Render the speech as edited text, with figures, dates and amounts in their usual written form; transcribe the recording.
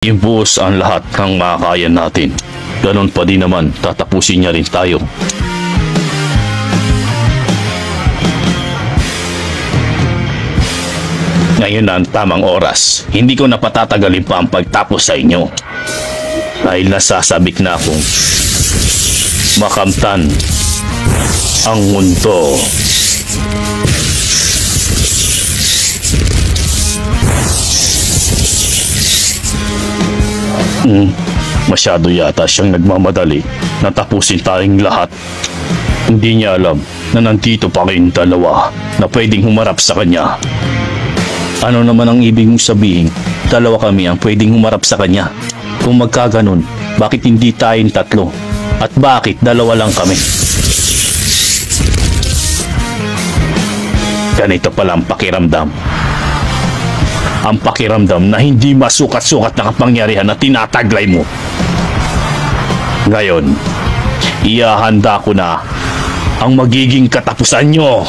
Ibuhos ang lahat ng makakaya natin. Ganon pa din naman, tatapusin niya rin tayo. Ngayon na ang tamang oras. Hindi ko na patatagalin pa ang pagtapos sa inyo. Dahil nasasabik na akong makamtan ang mundo. Masyado yata siyang nagmamadali na tapusin tayong lahat. Hindi niya alam na nandito pa kayong dalawa na pwedeng humarap sa kanya. Ano naman ang ibig mong sabihin? Dalawa kami ang pwedeng humarap sa kanya. Kung magkaganon, bakit hindi tayong tatlo? At bakit dalawa lang kami? Ganito pala ang pakiramdam. Ang pakiramdam na hindi masukat-sukat na kapangyarihan na tinataglay mo. Ngayon, ihahanda ko na ang magiging katapusan nyo.